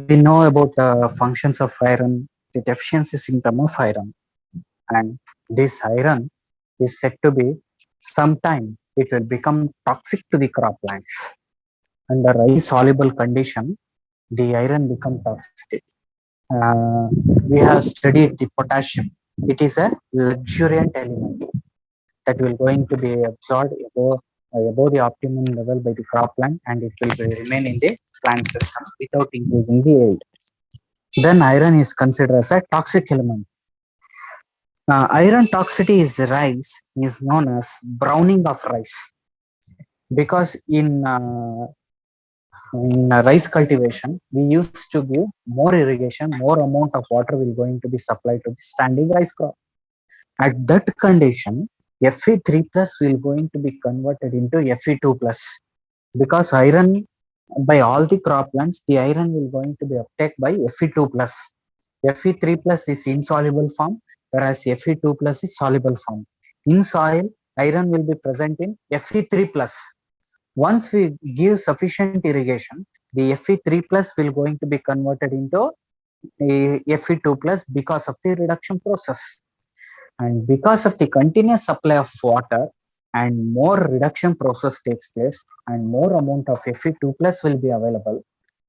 we know about the functions of iron, the deficiency symptom of iron, and this iron is said to be sometime it will become toxic to the croplands. Under rice-soluble condition, the iron become toxic. We have studied the potassium. It is a luxuriant element that will going to be absorbed above the optimum level by the cropland, and it will remain in the plant system without increasing the yield. Then iron is considered as a toxic element. Iron toxicity is known as browning of rice, because in rice cultivation, we used to give more irrigation, more amount of water will going to be supplied to the standing rice crop. At that condition, Fe3 plus will going to be converted into Fe2 plus, because iron by all the croplands, the iron will going to be uptake by Fe2 plus. Fe3 plus is insoluble form, whereas Fe2 plus is soluble form. In soil, iron will be present in Fe3 plus. Once we give sufficient irrigation, the Fe3 plus will going to be converted into a Fe2 plus because of the reduction process. And because of the continuous supply of water and more reduction process takes place and more amount of Fe2 plus will be available,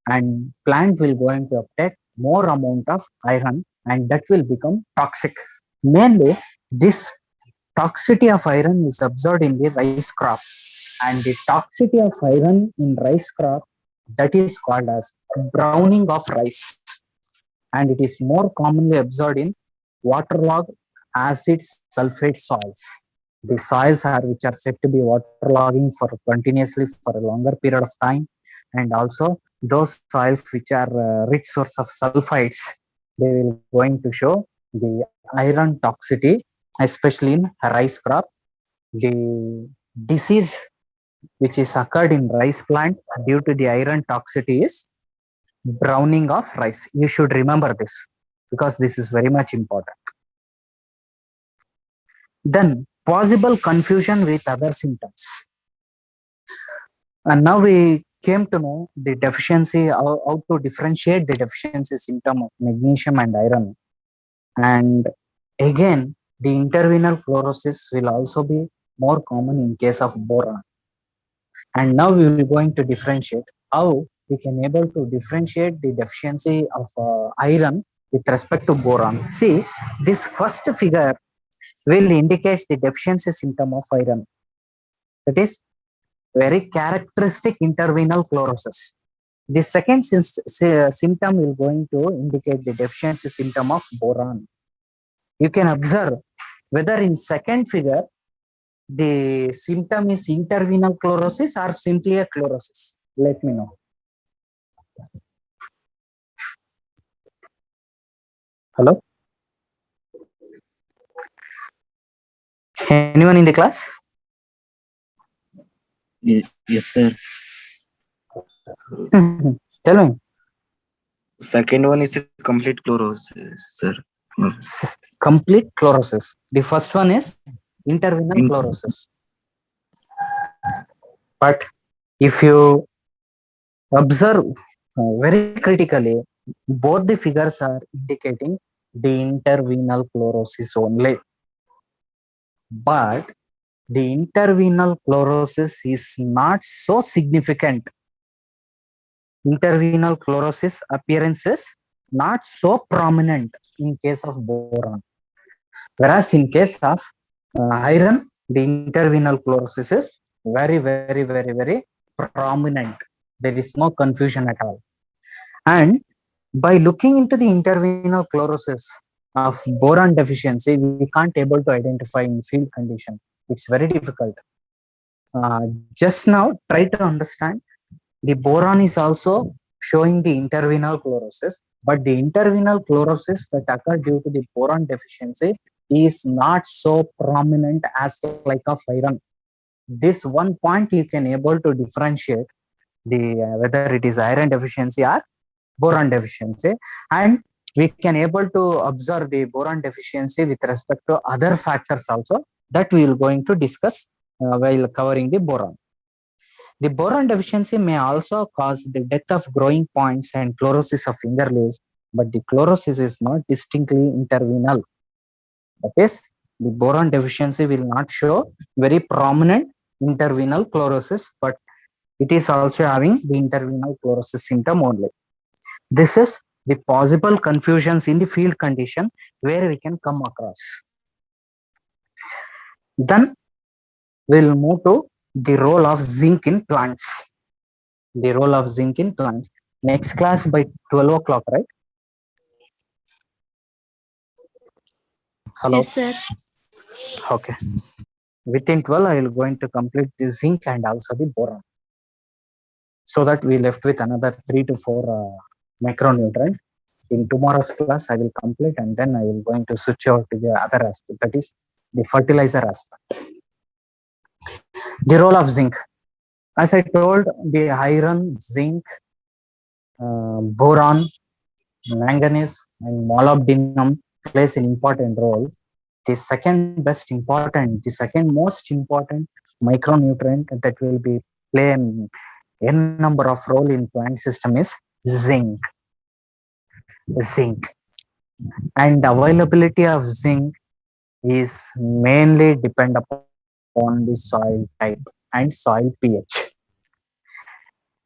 and plant will going to uptake more amount of iron, and that will become toxic. Mainly, this toxicity of iron is observed in the rice crop, and the toxicity of iron in rice crop, that is called as browning of rice, and it is more commonly observed in waterlogged acid sulfate soils. The soils are which are said to be waterlogging for continuously for a longer period of time, and also those soils which are rich source of sulfides, they will going to show the iron toxicity, especially in rice crop. The disease which is occurred in rice plant due to the iron toxicity is browning of rice. You should remember this because this is very much important. Then possible confusion with other symptoms. And now we came to know the deficiency, how to differentiate the deficiency symptom of magnesium and iron. And again, the intervenal chlorosis will also be more common in case of boron. And now we will going to differentiate how we can able to differentiate the deficiency of iron with respect to boron. See, this first figure will indicate the deficiency symptom of iron. That is very characteristic intervenal chlorosis. The second symptom will going to indicate the deficiency symptom of boron. You can observe whether in second figure the symptom is intervenal chlorosis or simply a chlorosis. Let me know. Hello? Anyone in the class? Yes, sir. Tell me. Second one is a complete chlorosis, sir. Complete chlorosis. The first one is intervenal chlorosis. But if you observe very critically, both the figures are indicating the intervenal chlorosis only. But the intervenal chlorosis is not so significant. Intervenal chlorosis appearance is not so prominent in case of boron. Whereas in case of iron, the intervenal chlorosis is very, very, very, very prominent. There is no confusion at all. And by looking into the intervenal chlorosis of boron deficiency, we can't able to identify in field condition. It's very difficult. Just now, try to understand the boron is also showing the intervenal chlorosis, but the intervenal chlorosis that occur due to the boron deficiency is not so prominent as like of iron. This one point you can able to differentiate the whether it is iron deficiency or boron deficiency, and we can able to observe the boron deficiency with respect to other factors also that we will going to discuss while covering the boron. The boron deficiency may also cause the death of growing points and chlorosis of finger leaves, but the chlorosis is not distinctly intervenal. That is, The boron deficiency will not show very prominent intervenal chlorosis, but it is also having the intervenal chlorosis symptom only. This is the possible confusions in the field condition where we can come across. Then we'll move to the role of zinc in plants. The role of zinc in plants. Next class by 12 o'clock, right? Hello. Yes, sir. Okay. Within 12, I will going to complete the zinc and also the boron. So that we left with another 3 to 4 micronutrients. In tomorrow's class, I will complete and then I will going to switch over to the other aspect, that is the fertilizer aspect. The role of zinc. As I told, the iron, zinc, boron, manganese, and molybdenum plays an important role. The second most important micronutrient that will be play n number of role in plant system is zinc. And availability of zinc is mainly depend upon the soil type and soil pH.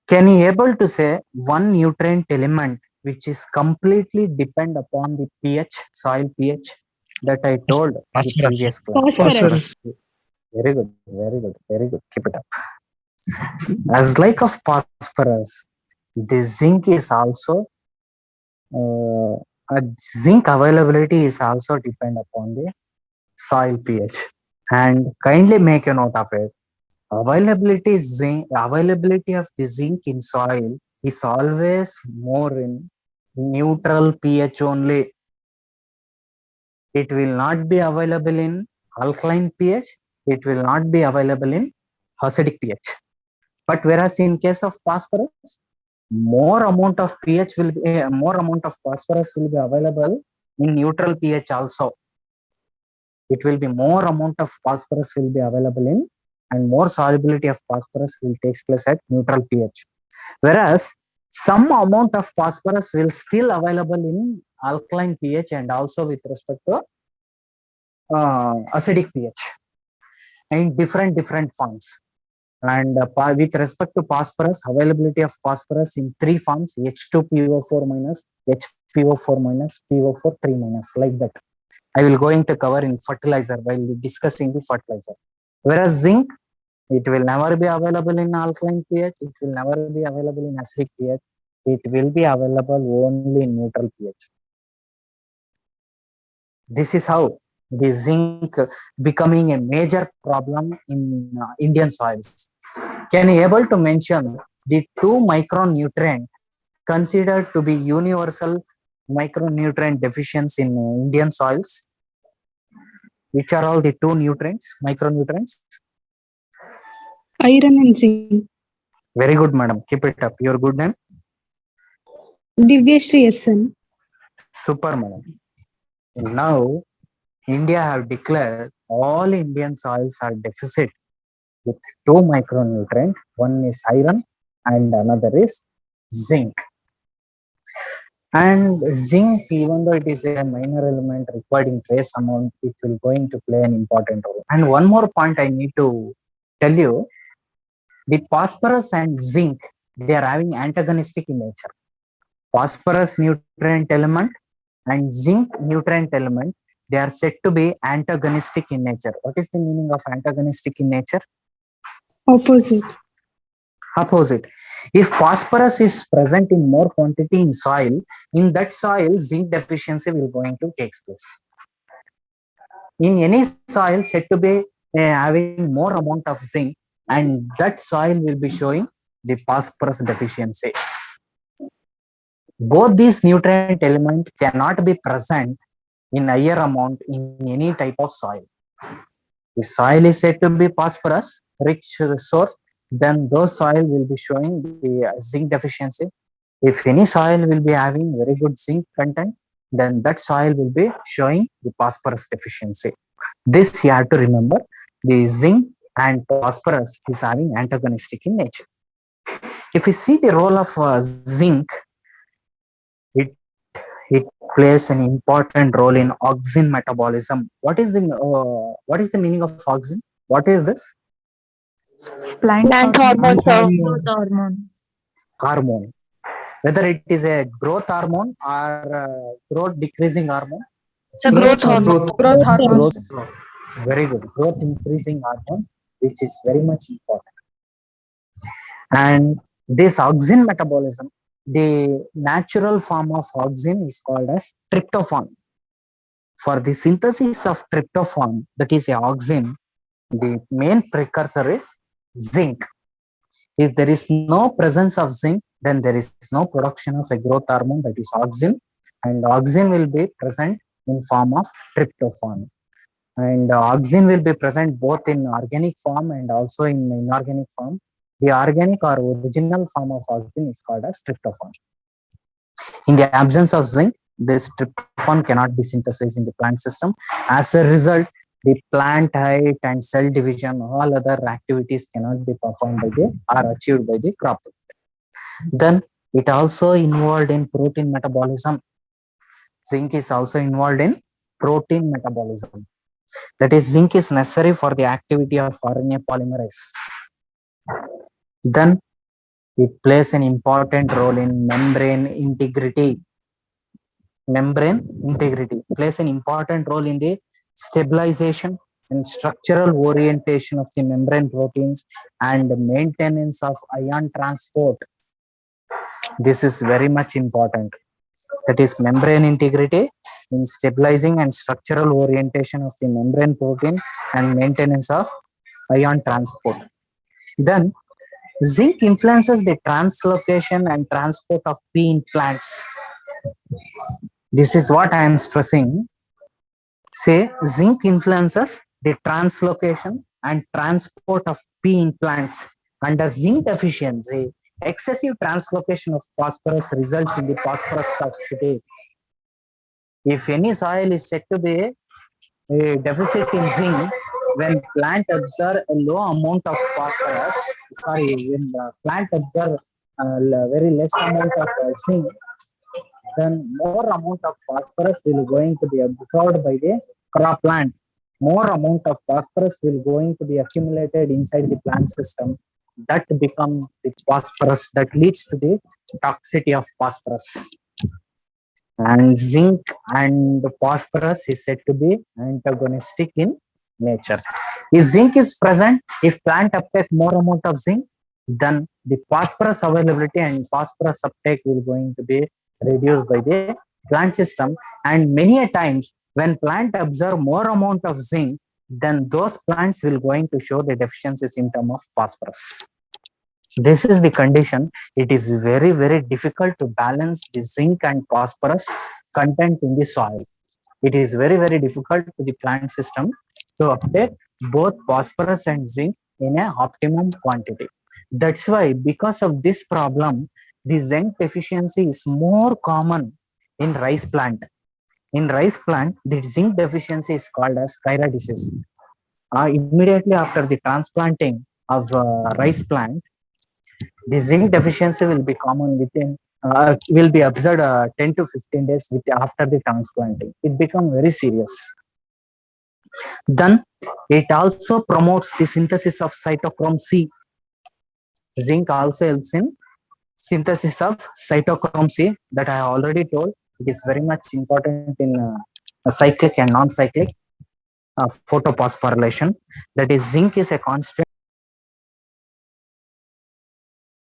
Can you able to say one nutrient element which is completely depend upon the pH, soil pH that I told in the previous class? Phosphorus. Very good. Keep it up. As like of phosphorus, the zinc is also zinc availability is also depend upon the soil pH. And kindly make a note of it. Availability of the zinc in soil is always more in neutral pH only. It will not be available in alkaline pH. It will not be available in acidic pH. But whereas in case of phosphorus, more amount of phosphorus will be available in neutral pH also. It will be more amount of phosphorus will be available in, and more solubility of phosphorus will take place at neutral pH. Whereas some amount of phosphorus will still available in alkaline pH and also with respect to acidic pH in different forms. And with respect to phosphorus, availability of phosphorus in 3 forms: H2PO4 minus, HPO4 minus, PO4 3 minus, like that. I will going to cover in fertilizer while discussing the fertilizer. Whereas zinc, it will never be available in alkaline pH, it will never be available in acidic pH, it will be available only in neutral pH. This is how the zinc becoming a major problem in Indian soils. Can you able to mention the 2 micronutrient considered to be universal micronutrient deficiency in Indian soils? Which are all the 2 micronutrients? Iron and zinc. Very good, madam. Keep it up. Your good name? Divyashree SN. Super, madam. Now, India have declared all Indian soils are deficit with 2 micronutrient. One is iron and another is zinc. And zinc, even though it is a minor element required in trace amount, it will going to play an important role. And one more point I need to tell you, the phosphorus and zinc, they are having antagonistic in nature. Phosphorus nutrient element and zinc nutrient element, they are said to be antagonistic in nature. What is the meaning of antagonistic in nature? Opposite. If phosphorus is present in more quantity in soil, in that soil, zinc deficiency will going to take place. In any soil said to be having more amount of zinc, and that soil will be showing the phosphorus deficiency. Both these nutrient elements cannot be present in higher amount in any type of soil. If soil is said to be phosphorus rich source, then those soil will be showing the zinc deficiency. If any soil will be having very good zinc content, then that soil will be showing the phosphorus deficiency. This you have to remember. The zinc and phosphorus is having antagonistic in nature. If you see the role of zinc, it plays an important role in auxin metabolism. What is the meaning of auxin? What is this? Plant hormone, sir. growth hormone. Hormone. Whether it is a growth hormone or growth decreasing hormone. It's a growth hormone. Growth hormone. Very good. Growth increasing hormone, which is very much important. And this auxin metabolism, the natural form of auxin is called as tryptophan. For the synthesis of tryptophan, that is a auxin, the main precursor is zinc. If there is no presence of zinc, then there is no production of a growth hormone, that is auxin, and auxin will be present in form of tryptophan. And auxin will be present both in organic form and also in inorganic form. The organic or original form of auxin is called as tryptophan. In the absence of zinc, this tryptophan cannot be synthesized in the plant system. As a result, the plant height and cell division, all other activities cannot be performed by the or achieved by the crop. Then it also involved in protein metabolism. Zinc is also involved in protein metabolism. That is, zinc is necessary for the activity of RNA polymerase. Then it plays an important role in membrane integrity. Membrane integrity plays an important role in the stabilization and structural orientation of the membrane proteins and maintenance of ion transport. This is very much important. That is, membrane integrity in stabilizing and structural orientation of the membrane protein and maintenance of ion transport. Then zinc influences the translocation and transport of P in plants. This is what I am stressing. Say, zinc influences the translocation and transport of P in plants. Under zinc deficiency, excessive translocation of phosphorus results in the phosphorus toxicity. If any soil is said to be a deficit in zinc, when plant absorb a low amount of phosphorus, when the plant absorb a very less amount of zinc, then more amount of phosphorus will going to be absorbed by the crop plant. More amount of phosphorus will going to be accumulated inside the plant system. That becomes the phosphorus that leads to the toxicity of phosphorus. And zinc and phosphorus is said to be antagonistic in nature. If zinc is present, if plant uptake more amount of zinc, then the phosphorus availability and phosphorus uptake will going to be reduced by the plant system. And many a times when plant absorb more amount of zinc, then those plants will going to show the deficiency symptom of phosphorus. This is the condition. It is very, very difficult to balance the zinc and phosphorus content in the soil. It is very, very difficult to the plant system to uptake both phosphorus and zinc in an optimum quantity. That's why, because of this problem, the zinc deficiency is more common in rice plant. In rice plant, the zinc deficiency is called as Kyra disease. Immediately after the transplanting of rice plant, the zinc deficiency will be common within will be observed 10 to 15 days after the transplanting. It becomes very serious. Then it also promotes the synthesis of cytochrome C. Zinc also helps in synthesis of cytochrome C, that I already told. It is very much important in cyclic and non-cyclic photophosphorylation. That is, zinc is a constant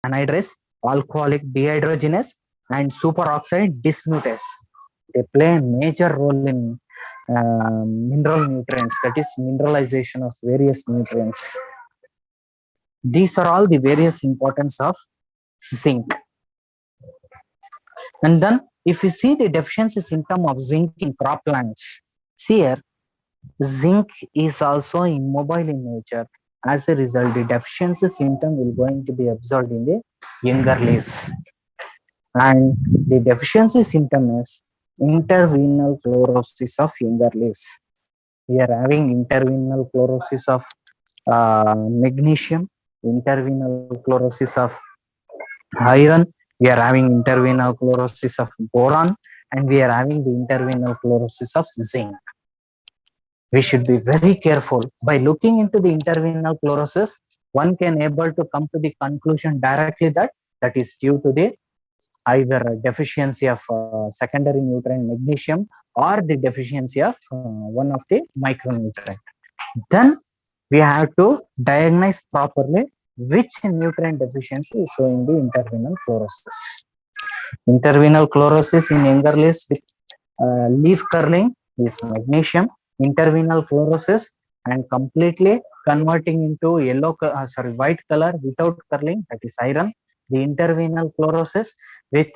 anhydrase, alcoholic dehydrogenase, and superoxide dismutase. They play a major role in mineral nutrients, that is, mineralization of various nutrients. These are all the various importance of zinc. And then if you see the deficiency symptom of zinc in crop plants, see here, zinc is also immobile in nature. As a result, the deficiency symptom will going to be observed in the younger leaves. And the deficiency symptom is interveinal chlorosis of younger leaves. We are having interveinal chlorosis of magnesium, interveinal chlorosis of iron, we are having interveinal chlorosis of boron, and we are having the intervenal chlorosis of zinc. We should be very careful. By looking into the intervenal chlorosis, one can able to come to the conclusion directly that that is due to the either a deficiency of secondary nutrient magnesium or the deficiency of one of the micronutrient. Then we have to diagnose properly which nutrient deficiency is showing the intervenal chlorosis. Intervenal chlorosis in younger leaves with leaf curling is magnesium. Intervenal chlorosis and completely converting into white color without curling, that is iron. The intervenal chlorosis with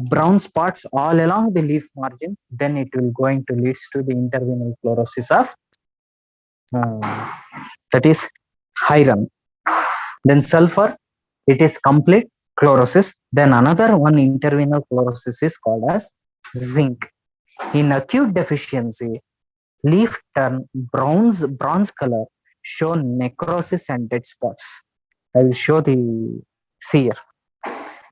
brown spots all along the leaf margin, then it will going to leads to the intervenal chlorosis of that is iron. Then sulfur, it is complete chlorosis. Then another one intervenal chlorosis is called as zinc. In acute deficiency, leaf turn bronze color, show necrosis and dead spots. I will show the here.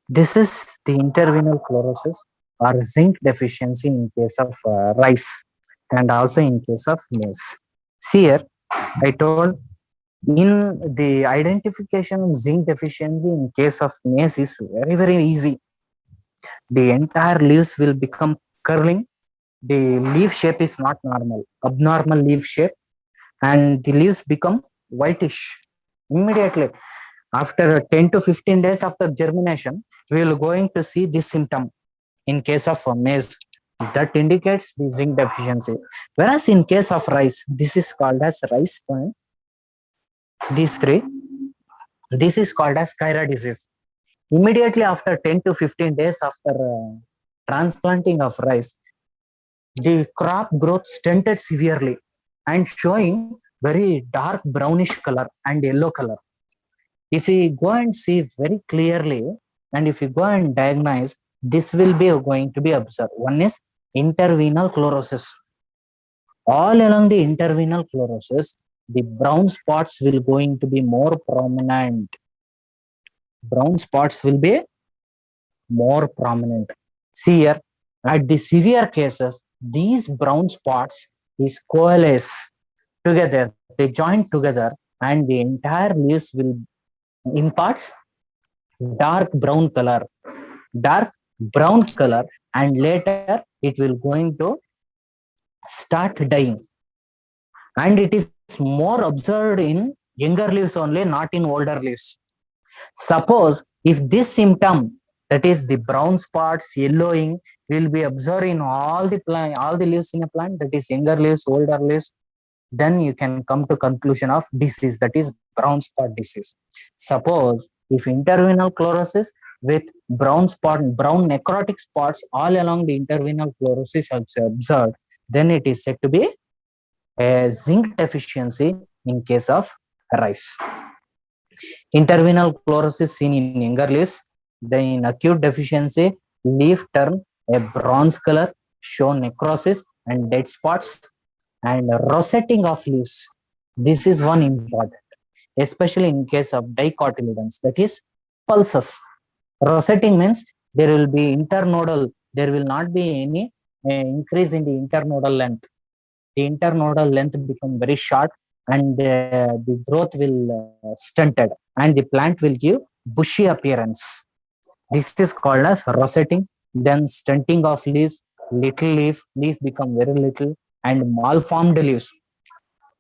This is the intervenal chlorosis or zinc deficiency in case of rice and also in case of maize. Here, I told in the identification of zinc deficiency in case of maize is very easy. The entire leaves will become curling. The leaf shape is not normal, abnormal leaf shape, and the leaves become whitish immediately. After 10 to 15 days after germination, we will going to see this symptom in case of maize. That indicates the zinc deficiency. Whereas in case of rice, this is called as rice point. These three, this is called as Kyra disease. Immediately after 10 to 15 days after transplanting of rice, the crop growth stunted severely and showing very dark brownish color and yellow color. If we go and see very clearly, and if we go and diagnose, this will be going to be observed. One is intervenal chlorosis. All along the intervenal chlorosis, the brown spots will going to be more prominent. Brown spots will be more prominent. See here, at the severe cases, these brown spots is coalesce together. They join together, and the entire leaves will imparts dark brown color, and later it will going to start dying. And it is more observed in younger leaves only, not in older leaves. Suppose if this symptom, that is the brown spots, yellowing, will be observed in all the plant, all the leaves in a plant, that is younger leaves, older leaves, then you can come to conclusion of disease, that is brown spot disease. Suppose if intervenal chlorosis with brown necrotic spots all along the intervenal chlorosis observed, then it is said to be a zinc deficiency in case of rice. Intervenal chlorosis seen in younger leaves, then in acute deficiency, leaf turn a bronze color, show necrosis and dead spots, and rosetting of leaves. This is one important, especially in case of dicotyledons, that is pulses. Rosetting means there will be internodal, there will not be any increase in the internodal length. The internodal length become very short, and the growth will stunted, and the plant will give bushy appearance. This is called as rosetting. Then stunting of leaves, little leaf become very little, and malformed leaves.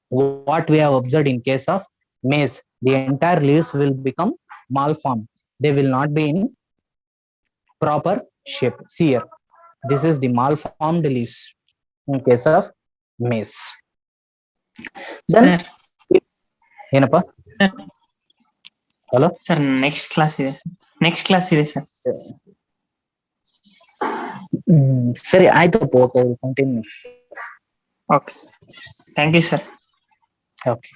What we have observed in case of maize, the entire leaves will become malformed. They will not be in proper shape. See here, this is the malformed leaves in case of maize. Then, ಏನಪ್ಪ hello sir next class ಇದೆ sir ಸರಿ ಆಯ್ತು continue next okay sir thank you sir okay